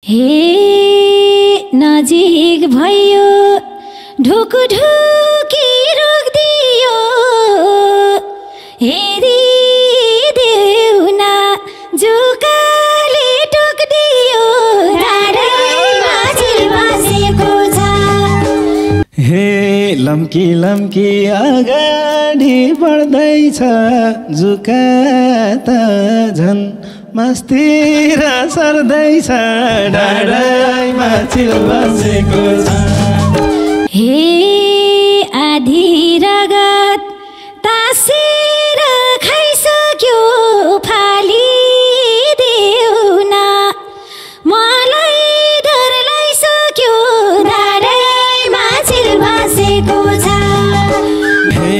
हे नजिक भयो ढुकुढुकी रोकिदियो हेरिदेऊ न जुकाले टोकिदियो धारैमा चिल बसेको छ। हे लम्की लम्की अगाडि बढ्दैछ जुका त झन् मस्तिर सर्दैछ डाँडैमा चिल बसेको छ। हे आधी रगत तासेर खाइसक्यो फालिदेऊ न मलाई डर लागिसक्यो धारैमा चिल बसेको छ। हे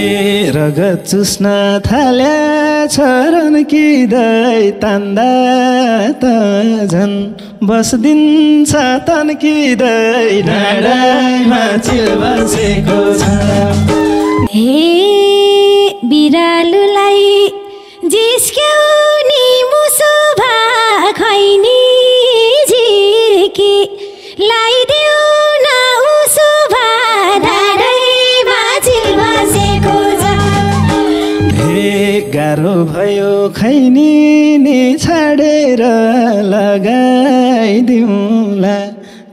रगत चुस्न थाल्या छरन किदै तान्दा त झन् बस्दिन्छ तन्किदै डाँडैमा चिल बसेको छ। हे बिरालुलाई जिस्क्याउने मुसो खैनी झिर्की लाइदेऊ न उसो धारैमा चिल बसेको छ। हे गाह्रो भयो खैनी नि छाडेर लगाइदिउँला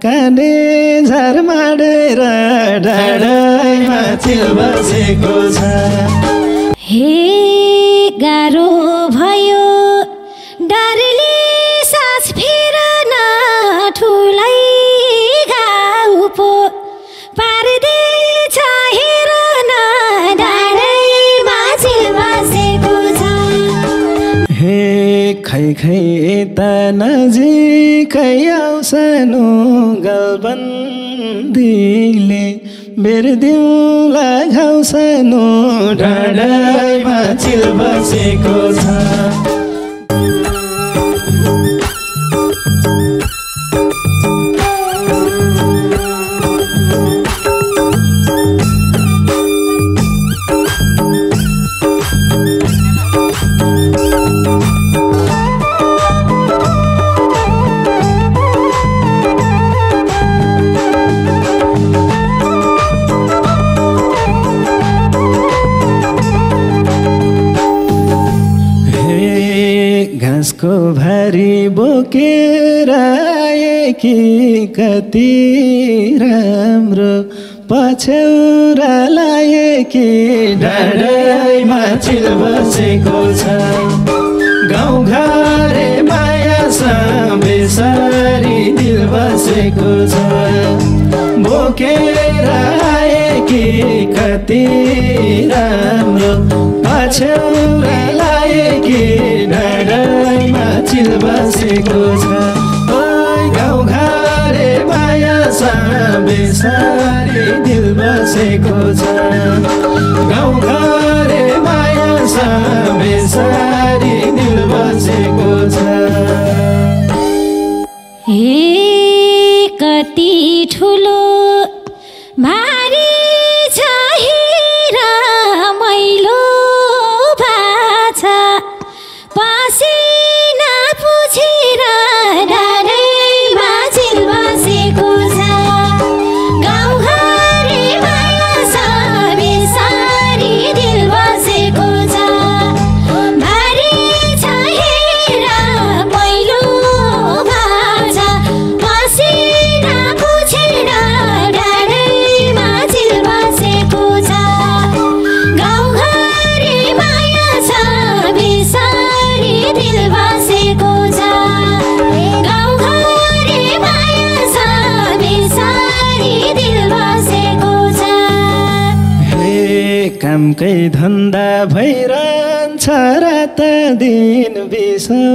काने झार माडेर डाँडैमा चिल बसेको छ। हे गाह्रो भयो डरले सास फेर्न ठुलै घाउ पो पार्दैछ हेर्न डाँडैमा चिल बसेको छ। हे खै खै त नजिकै आउँछनु गलबन्दीले बेर्दिउँला घाउछनु डाँडैमा चिल बसेको छ। घाँसको भारी बोकेर आएकी कति राम्रो पछ्यौरा लाएकी डाँडैमा चिल बसेको छ। गाउँघरे माया बेसारी दिल बसेको छ। बोकेर आएकी कति राम्रो पछ्यौरा लाएकी डाँडैमा चिल बसेको छ। गाउँघरे माया बेसारी दिल बसेको छ। गाउँघरे माया बेसारी दिल बसेको छ। हे कति ठुलो भारी छ हिरा मैलो भाछा पसिना पुछेर डाँडैमा चिल बसेको छ। गाउँघरे माया बेसारी दिल बसेको छ। भारी छ हिरा मैलो भाछा पसिना पुछेर डाँडैमा चिल बसेको छ। गाउँघरे माया बेसारी दिल बसेको छ। गाउँघरे माया बेसारी दिल बसेको छ। हे कामकै धन्दा भइरहन्छ रात दिन बिसौनीमा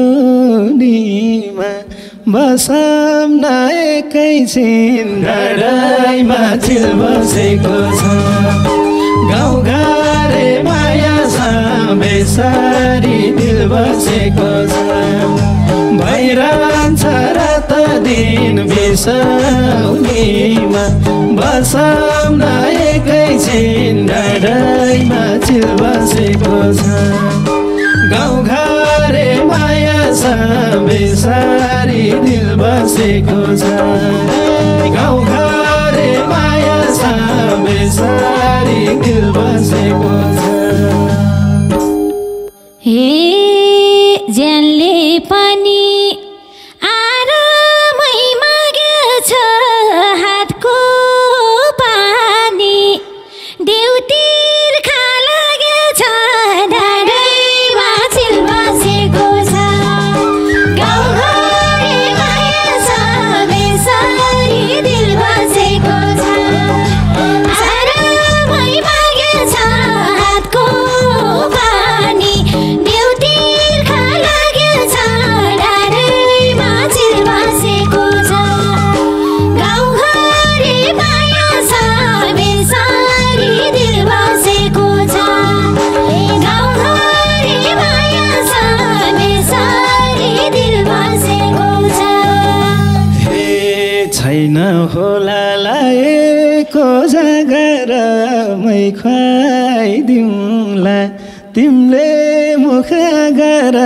बसम न एकैछिन डाँडैमा चिल बसेको छ। गाउँघरे माया बेसारी दिल बसेको छ। भइरहन्छ रात दिन बिसौनीमा बसम न एकैछिन डाँडैमा चिल बसेको छ। गाउँघरे माया बेसारी दिल बसेको छ गाउँ घरे माया छ बेसारी दिल बसेको छ हे ज्यानले पनि आरामै मागेछ हातको पानी देउतिर खा लागेछ ढाडैमा चिल बसेको छ गाउँघरे माया छ बेसारी दिल बसेको छ आरामै मागेछ हातको पानी देउतिर खा लागेछ ढाडैमा चिल बसेको छ गाउँघरे माया छ बेसारी दिल बसेको छ गाउँघरे माया छ बेसारी दिल बसेको छ हे छैन होला लाएको जागर मै खुवाइदिउँला तिमीले मुख गर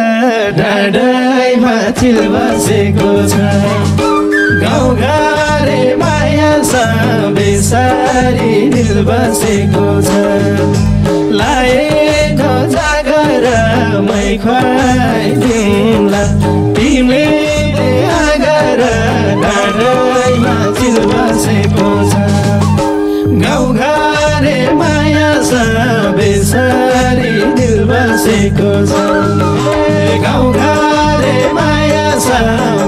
ढाडैमा चिल बसेको छ गाउँ घरे माया छ बेसारी दिल बसेको छ लाएको जागर मै खुवाइदिउँला तिमीले आगर ढाडैमा चिल बसेको छ गाउँ घरे माया छ बेसारी दिल बसेको छ गाउँ घरे माया छ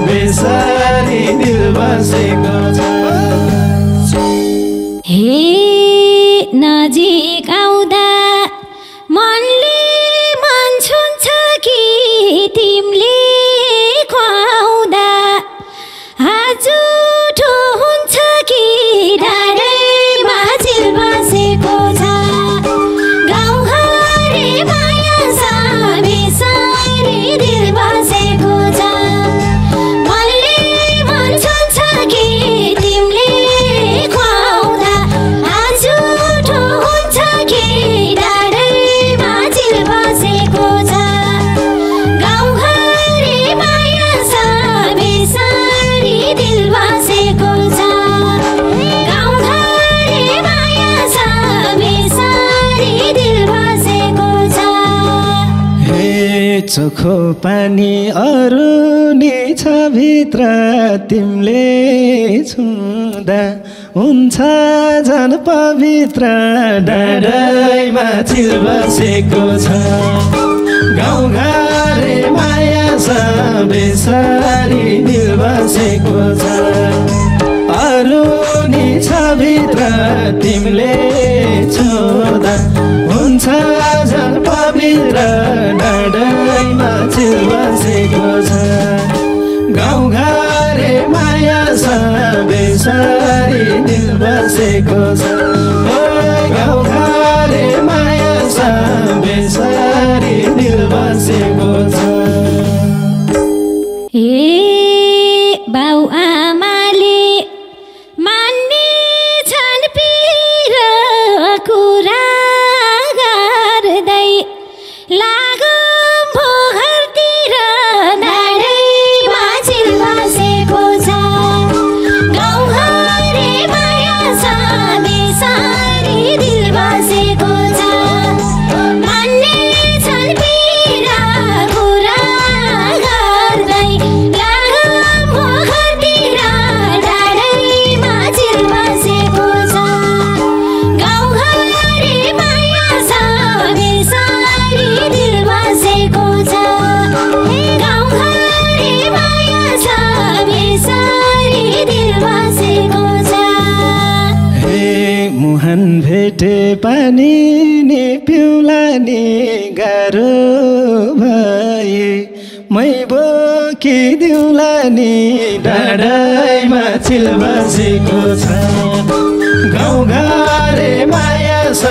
बेसारी दिल बसेको छ हे नजिक आउँदा मनले मन छुन्छ कि तिमीले खुवाउँदा जुठो हुन्छ कि ढाडैमा चिल बसेको छ गाउँघरे माया छ बेसारी दिल बसेको छ मनले मन छुन्छ कि तिमीले खुवाउँदा जुठो हुन्छ कि ढाडैमा चिल बसेको छ गाउँघरे माया छ बेसारी दिल बसेको छ गाउँघरे माया छ बेसारी दिल बसेको छ हे चोखो पानी अरू नि छ भित्र तिमीले छुँदा हुन्छ झन् पवित्र ढाडैमा चिल बसेको छ गाउँ घरे माया छ बेसारी दिल बसेको छ अरू नि छ भित्र तिमीले छुँदा हुन्छ झन् पवित्र ढाडैमा चिल बसेको छ गाउँ घरे माया छ बेसारी दिल बसेको छ गाउँ घरे माया छ बेसारी दिल बसेको छ ए बाउ आमाले मान्ने छन् पिर कुरा गर्दै लागौँ भोघरतिर ढाडैमा चिल बसेको छ गाउँघरे माया छ बेसारी दिल बसेको छ मान्ने छन् पिर कुरा गर्दै लागौँ भोघरतिर ढाडैमा चिल बसेको छ गाउँघरे माया छ बेसारी दिल बसेको छ गाउँघरे माया छ बेसारी दिल बसेको छ हे मुहान भेटे पानी नि पिउला नि गाह्रो भए मै बोकिदिउँला नि ढाडैमा चिल बसेको छ गाउँ घरे माया छ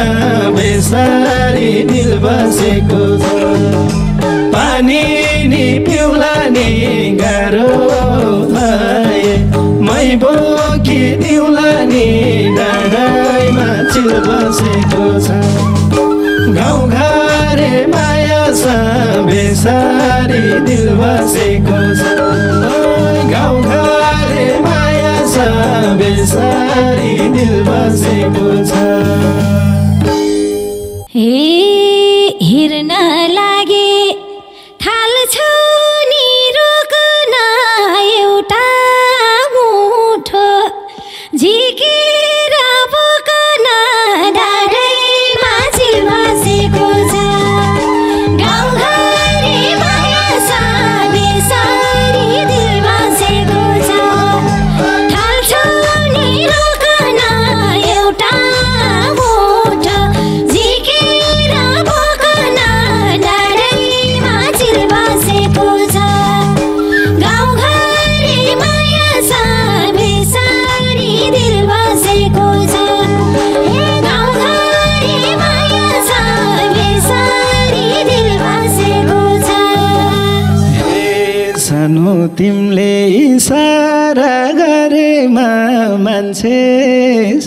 बेसारी दिल बसेको छ पानी नि पिउला नि गाह्रो भए मै बोकिदिउँला नि ढाडैमा चिल बसेको छ गाउँ घरे माया छ बेसारी दिल बसेको छ गाउँघरे माया छ बेसारी दिल बसेको छ हेर्न लागे थाल्छौ नि रोक्न एउटा मुठो झिकेर बोक्न डाँडैमा चिल बसेको छ गाउँघरे माया छ बेसारी दिल बसेको छ थाल्छौ नि रोक्न एउटा मुठो झिकेर बोक्न डाँडैमा चिल बसेको छ गाउँघरे माया छ बेसारी दिल बसेको छ गाउँघरे माया छ बेसारी दिल बसेको छ सानो तिमीले इसारा गरेमा मान्छे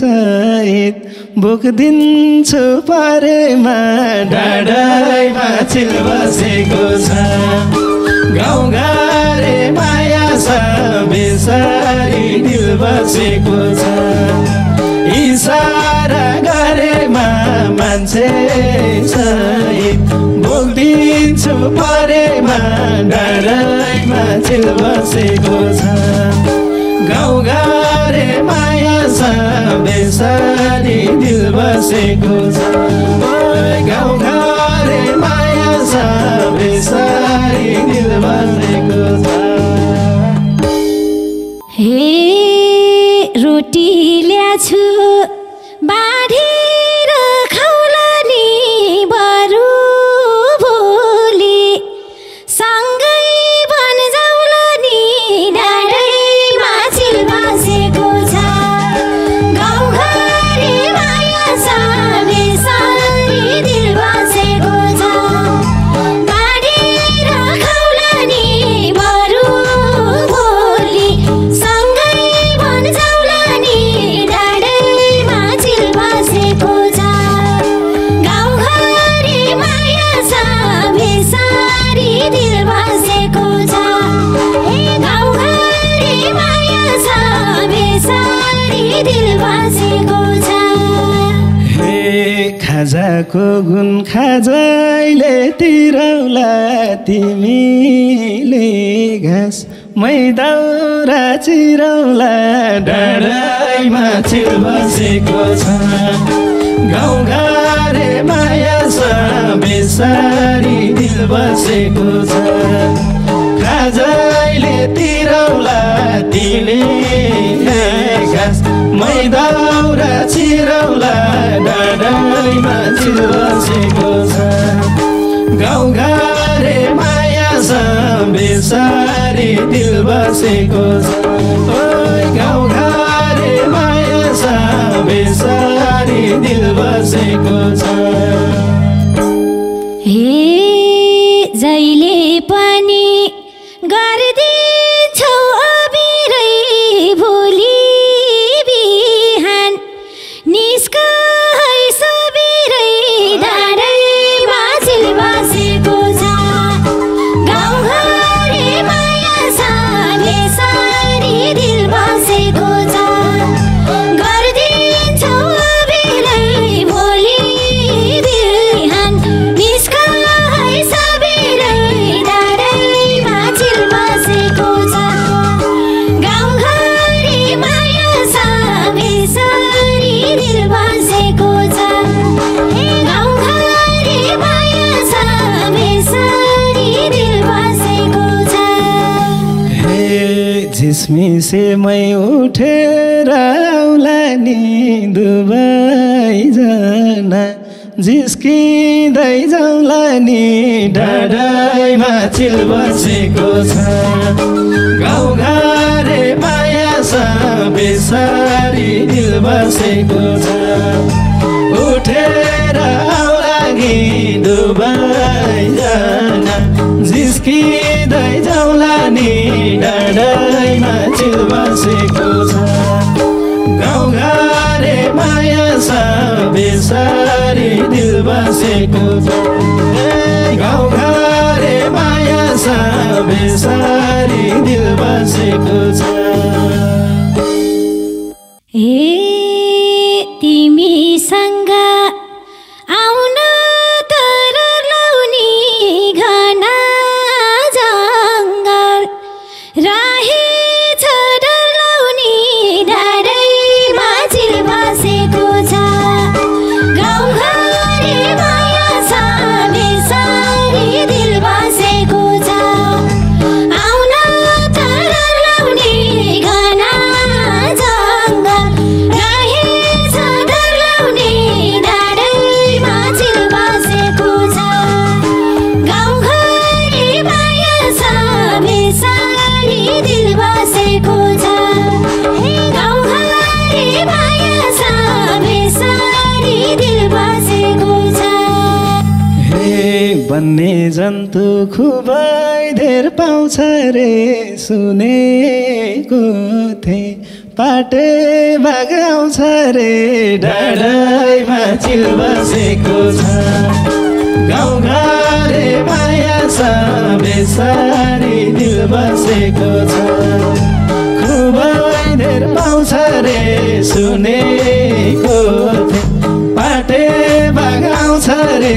सहित बोकिदिन्छु परेमा डाँडैमा चिल बसेको छ गाउँघरे माया छ बेसारी दिल बसेको छ इसारा गरेमा मान्छे सहित बोकिदिन्छु परेमा डाँडैमा चिल बसेको छ गाउँघरे माया छ बेसारी दिल बसेको छ गाउँघरे माया छ बेसारी दिल बसेको छ हे रोटी ल्याछु बाँधेर खाउला नि बरु भोलि सँगै बन जाउला नि डाँडैमा चिल बसेको छ गाउँघरे माया छ बेसारी दिल बसेको छ बाँधेर खाउला नि बरु भोलि सँगै बन जाउला नि डाँडैमा चिल बसेको छ गाउँघरे माया छ बेसारी दिल बसेको छ गाउँघरे माया छ बेसारी दिल बसेको छ हे खाजाको गुण खाजैले तिरौला तिमीले घाँस मै दाउरा चिरौला डाँडैमा चिल बसेको छ गाउँघरे माया छ बेसारी दिल बसेको छ खाजैले तिरौला तिमीले घाँस मै दाउरा चिरौला डाँडैमा चिल बसेको छ गाउँघरे माया छ बेसारी दिल बसेको छ गाउँघरे माया छ बेसारी दिल बसेको छ हे जहिले पनि गरिदिन्छौ अबिरै भोलि बिहान निस्कै सबेरै डाँडैमा चिल बसेको छ गाउँघरे माया छ बेसारी दिल बसेको छ गरिदिन्छौ अबिरै भोलि बिहान निस्कै सबेरै डाँडैमा चिल बसेको छ गाउँघरे माया छ बेसारी दिल बसेको छ गाउँघरे माया छ बेसारी दिल बसेको छ हे झिसमिसे मै उठेर आउला नि दुवैजना जिस्किँदै जाउँला नि डाँडैमा चिल बसेको छ गाउँघरे माया छ बेसारी दिल बसेको छ उठेर आउला नि दुवैजना जिस्किँदै जाउँला नि डाँडैमा चिल बसेको छ गाउँघरे माया छ बेसारी दिल बसेको छ गाउँघरे माया छ बेसारी दिल बसेको छ तिमीसँग आउन तर लाउने घना जङ्गल रहेछ डर लाउने डाँडैमा चिल बसेको छ गाउँघरे माया छ बेसारी दिल बसेको छ आउन तर लाउने घना जङ्गल रहेछ डर लाउने डाँडैमा चिल बसेको छ गाउँघरे माया छ बेसारी दिल बसेको छ गाउँघरे माया छ बेसारी दिल बसेको छ भन्ने जन्तु खुबै धेर पाउँछ रे सुनेको थिएँ पाटे बगाउँछ रे डाँडैमा चिल बसेको छ गाउँघरे माया छ बेसारी दिल बसेको छ खुबै धेर पाउँछ रे सुनेको थिएँ पाटे बगाउँछ रे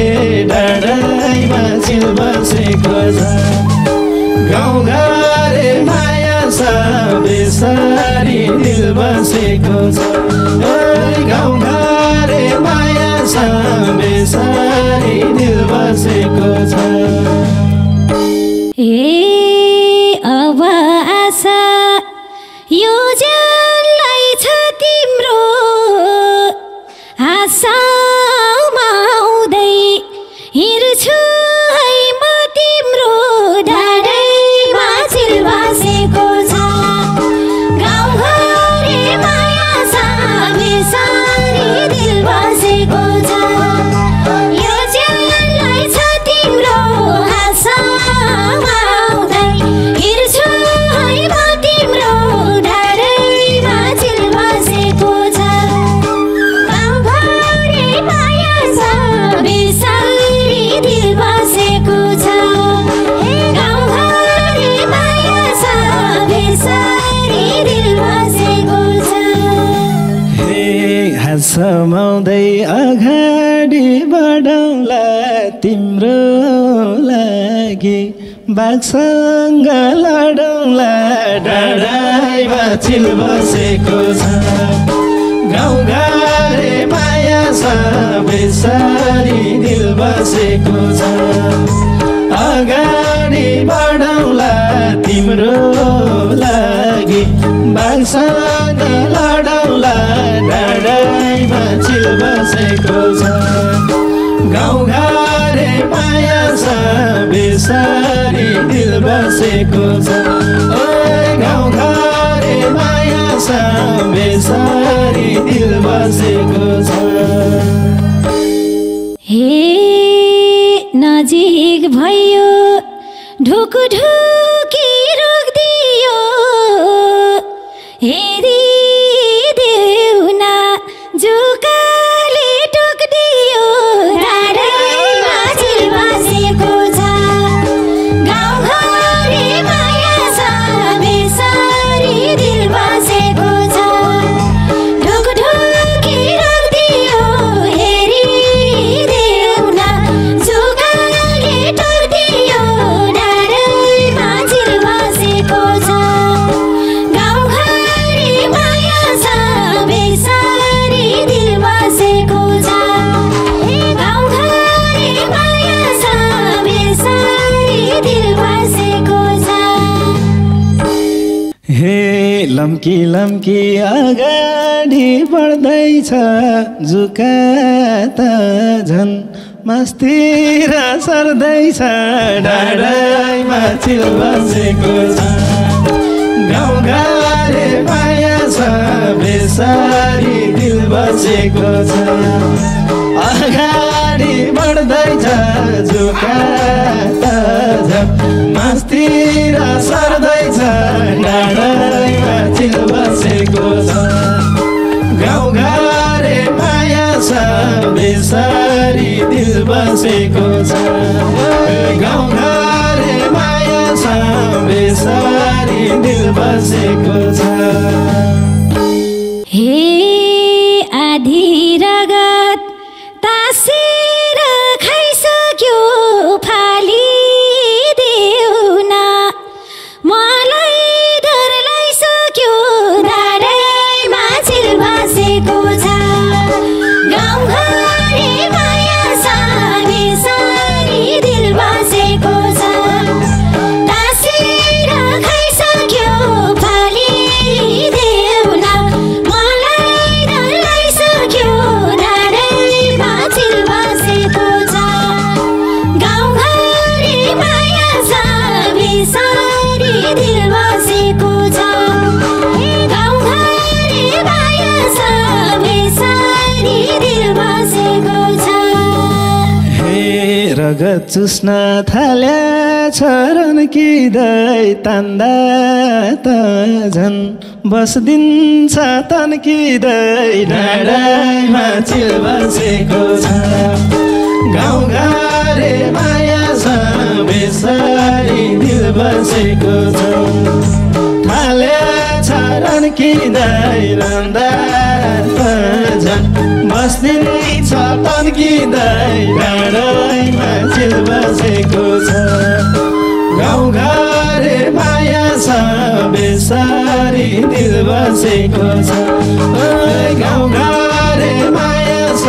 डाँडैमा चिल बसेको छ गाउँघरे माया छ बेसारी दिल बसेको छ गाउँघरे माया छ बेसारी दिल बसेको छ अब आशा यो ज्यानलाई छ तिम्रो आशामा आउँदै हिँड्छु है म तिम्रो डाँडैमा चिल बसेको छ गाउँघरे माया छ बेसारी दिल बसेको छ यो ज्यानलाई छ तिम्रो आशामा आउँदै हिँड्छु है म तिम्रो डाँडैमा चिल बसेको छ गाउँघरे माया छ बेसारी दिल बसेको छ गाउँघरे माया छ बेसारी दिल बसेको छ हात समाउँदै अगाडि बढाउँला तिम्रो लागि बाघसँग लडौँला डाँडैमा चिल बसेको छ गाउँघरे माया छ बेसारी दिल बसेको छ अगाडि बढाउँला तिम्रो लागि बाघसँग लडौँला डाँडैमा चिल बसेको छ गाउँघरे माया छ बेसारी दिल बसेको छ गाउँघरे माया छ बेसारी दिल बसेको छ नजिक भयो ढुकढुकी रोकिदियो हेरिदेऊ न जुकाले टोकिदियो डाँडैमा चिल बसेको छ गाउँघरे माया छ बेसारी दिल बसेको छ ढुकढुकी रोकिदियो हेरिदेऊ न जुकाले टोकिदियो डाँडैमा चिल बसेको छ गाउँघरे माया छ बेसारी दिल बसेको छ गाउँघरे माया छ बेसारी दिल बसेको छ हे लम्की लम्की अगाडि बढ्दैछ जुका त झन् मस्तिर सर्दैछ डाँडैमा चिल बसेको छ गाउँघरे माया छ बेसारी दिल बसेको छ अगाडि बढ्दैछ जुका त झन् मस्तिर सर्दैछ डाँडैमा चिल बसेको छ गाउँघरे माया छ बेसारी दिल बसेको छ बेसारी दिल बसेको छ हे आधी रगत तासेर खाइसक्यो फालिदेऊ न मलाई डर लागिसक्यो धारैमा चिल बसेको छ गाउँघरे माया छ बेसारी दिल बसेको छ तासेर खाइसक्यो फालिदेऊ न मलाई डर लागिसक्यो धारैमा चिल बसेको छ गाउँघरे माया छ बेसारी दिल बसेको छ गाउँघरे माया छ बेसारी दिल बसेको छ हे रगत चुस्न थाल्या छरन किदै तान्दा त झन् बस्दिन्छ तन्किँदै डाँडामा चिल बसेको छ गाउँघरे माया छ बेसारी दिल बसेको छ थाल्या छरन किदै रन्दा त झन् बस्दिन्छ तन्किँदै डाँडामा चिल बसेको छ गाउँघरे माया छ बेसारी दिल बसेको छ गाउँघरे माया छ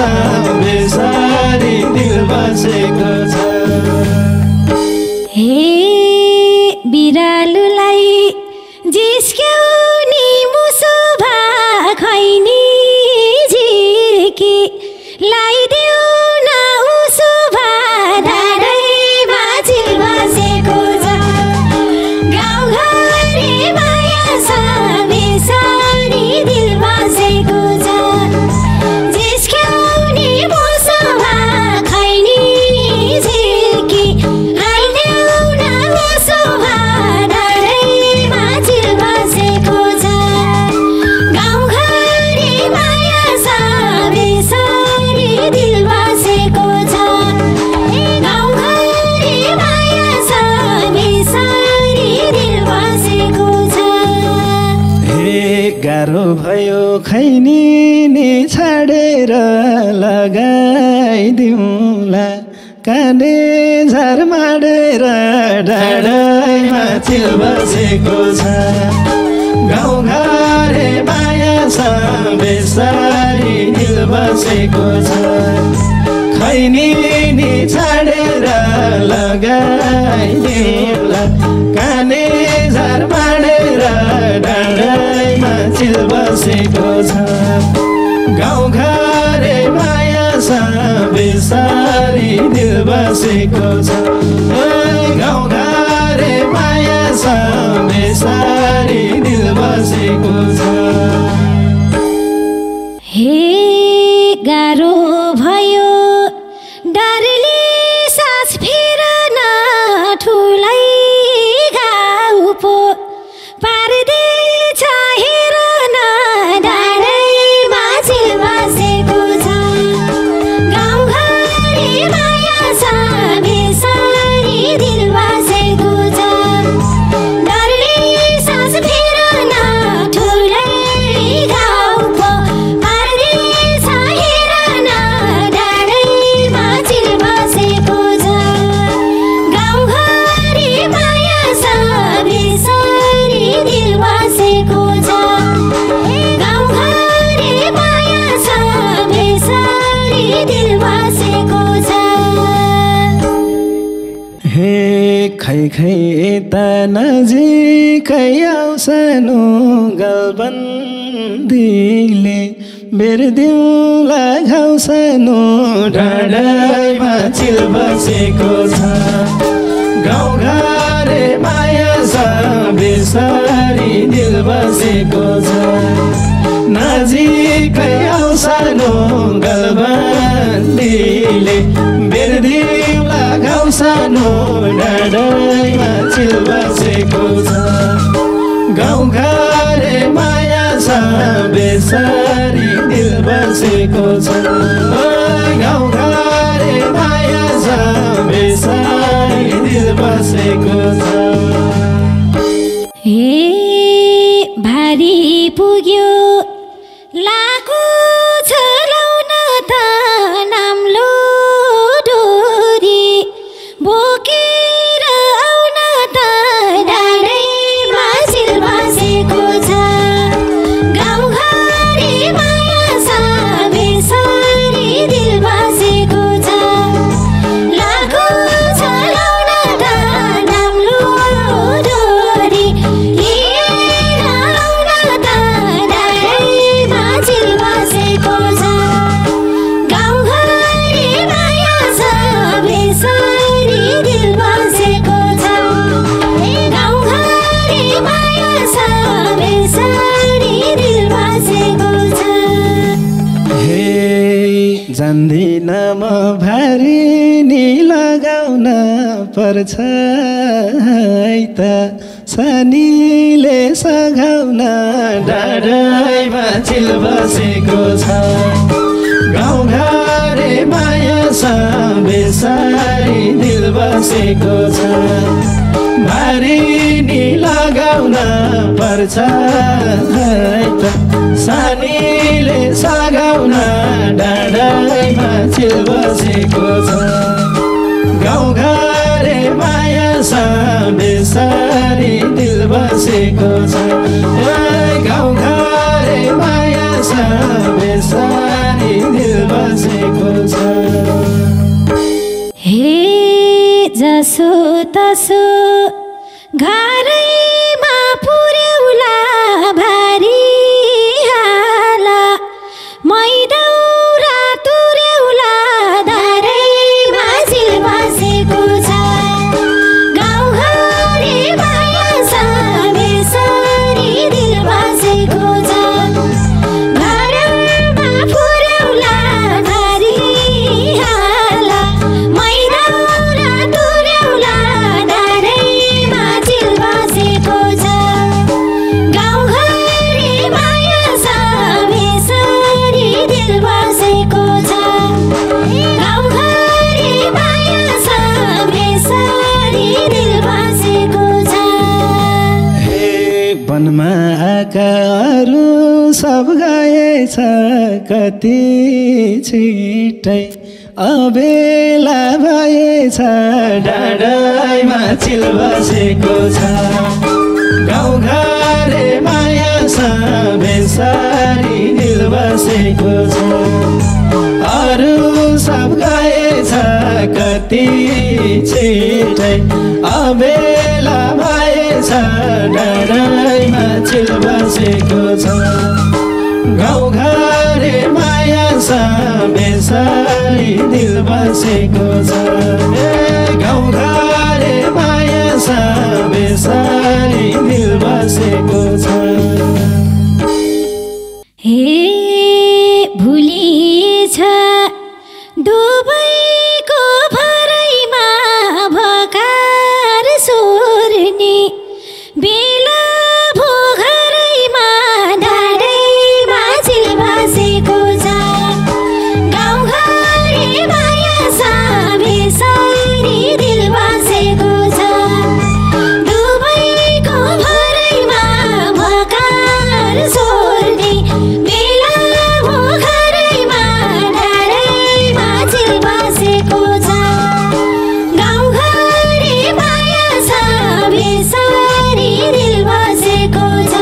बेसारी दिल बसेको छ हे बिरालुलाई जिस्क्याउने मुसो भा खैनी झिर्की लाइदेऊ न उसो भा धारैमा चिल बसेको छ गाउँघरे माया छ बेसारी दिल बसेको छ जिस्क्याउने मुसो भा खैनी झिर्की लाइदेऊ न उसो भा धारैमा चिल बसेको छ गाउँघरे माया छ बेसारी दिल बसेको छ गाउँघरे माया छ बेसारी दिल बसेको छ हे गाह्रो भयो खैनी नि छाडेर लगाइदिउँला काने झार माडेर डाँडामा चिल बसेको छ गाउँघरे माया छ बेसारी दिल बसेको छ खैनी नि छाडेर लगाइदिउँला काने झार माडेर डाँडामा चिल बसेको छ गाउँघरे माया छ बेसारी दिल बसेको छ गाउँघरे माया छ बेसारी दिल बसेको छ हे गाह्रो भयो डरले सास फेर्न ठुलै घाउ पो पार्दैछ हेर्न डाँडैमा चिल बसेको छ गाउँघरे माया छ बेसारी दिल बसेको छ डरले सास फेर्न ठुलै घाउ पो पार्दैछ हेर्न डाँडैमा चिल बसेको छ गाउँघरे माया छ बेसारी दिल बसेको छ गाउँघरे माया छ बेसारी दिल बसेको छ हे खै खै त नजिकै आउँछनु गलबन्दीले बेर्दिउँला घाउँछनु डाँडामा चिल बसेको छ गाउँघरे माया छ बेसारी दिल बसेको छ नजिकै आउँछनु गलबन्दीले बेर्दिउँला घाउँछनु डाँडामा चिल बसेको छ गाउँघरे माया छ बेसारी दिल बसेको छ गाउँघरे माया छ बेसारी दिल बसेको छ लाको छलाउन त नाम्लो डोरी बोकेर आउन त डाँडैमा चिल बसेको छ गाउँघरे माया छ बेसरी दिल बसेको छ लाको छलाउन त नाम्लो डोरी लिएर आउन त डाँडैमा चिल बसेको छ गाउँघरे माया छ बेसरी दिल बसेको छ गाउँघरे माया छ बेसरी दिल बसेको छ हे जान्दिन म भारी नि लगाउन पर्छ है त शनिले सघाउन डाँडैमा चिल बसेको छ गाउँघरे माया छ बेसरी दिल बसेको छ भारी नि लगाउन पर्छ है त शनिले सघाउन डाँडैमा चिल बसेको छ गाउँघरे माया छ बेसरी दिल बसेको छ गाउँघरे माया छ बेसरी दिल बसेको छ हे जसो तसो घरैमा पुर्याउला भारी हाला मैदौरा तुर्याउला धारैमा चिल बसेको छ गाउँघरे माया छ बेसरी दिल बसेको छ घरमा पुर्याउला भारी हाला मैदौरा तुर्याउला धारैमा चिल बसेको छ गाउँघरे माया छ बेसरी दिल बसेको छ गाउँघरे माया छ बेसरी दिल बसेको छ हे वनमा आएका अरू सब गएछ कति छिटै अबेला भएछ डाँडैमा चिल बसेको छ गाउँघरे माया छ बेसरी दिल बसेको छ अरू सब गएछ कति छिटै अबेला भएछ डाँडैमा चिल बसेको छ गाउँघरे माया छ बेसरी दिल बसेको छ गाउँघरे माया छ बेसरी दिल बसेको छ हे भुलिछ दुबैको भरैमा भकार सोर्ने बेला भो घरैमा डाँडैमा चिल बसेको छ गाउँघरे माया छ बेसरी दिल बसेको छ दुबैको भरैमा भकार सोर्ने बेला भो घरैमा डाँडैमा चिल बसेको छ गाउँघरे माया छ बेसरी दिल बसेको छ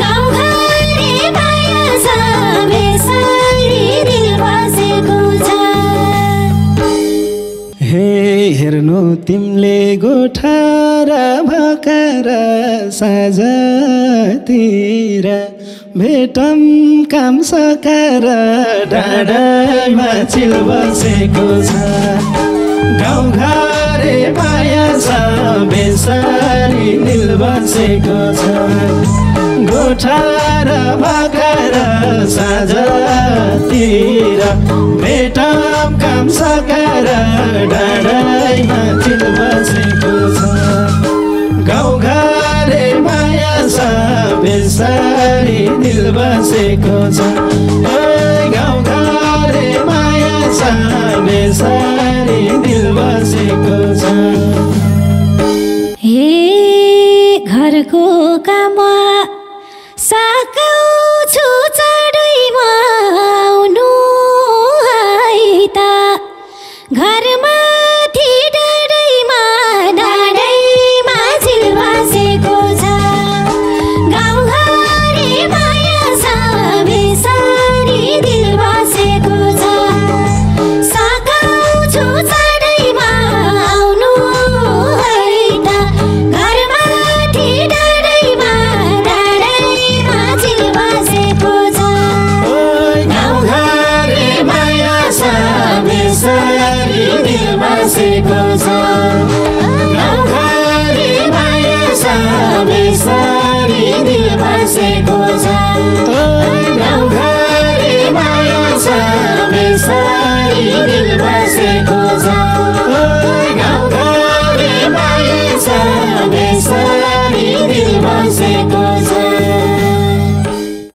गाउँघरे माया छ बेसरी दिल बसेको छ हे हेर्नु तिमीले गोठा र भकार साँझतिर भेटम काम सकार डाँडैमा चिल बसेको छ गाउँघरे माया छ बेसरी दिल बसेको छ गोठा र भकार साँझतिर भेटम काम सकार डाँडैमा चिल बसेको छ गाउँघरे माया छ बेसरी दिल बसेको छ गाउँघरे माया छ बेसरी दिल बसेको छ हे घरको काम सकाउँछु बसेको छ गाउँघरे माया छ बेसारी दिल बसेको छ गाउँघरे माया छ बेसारी दिल बसेको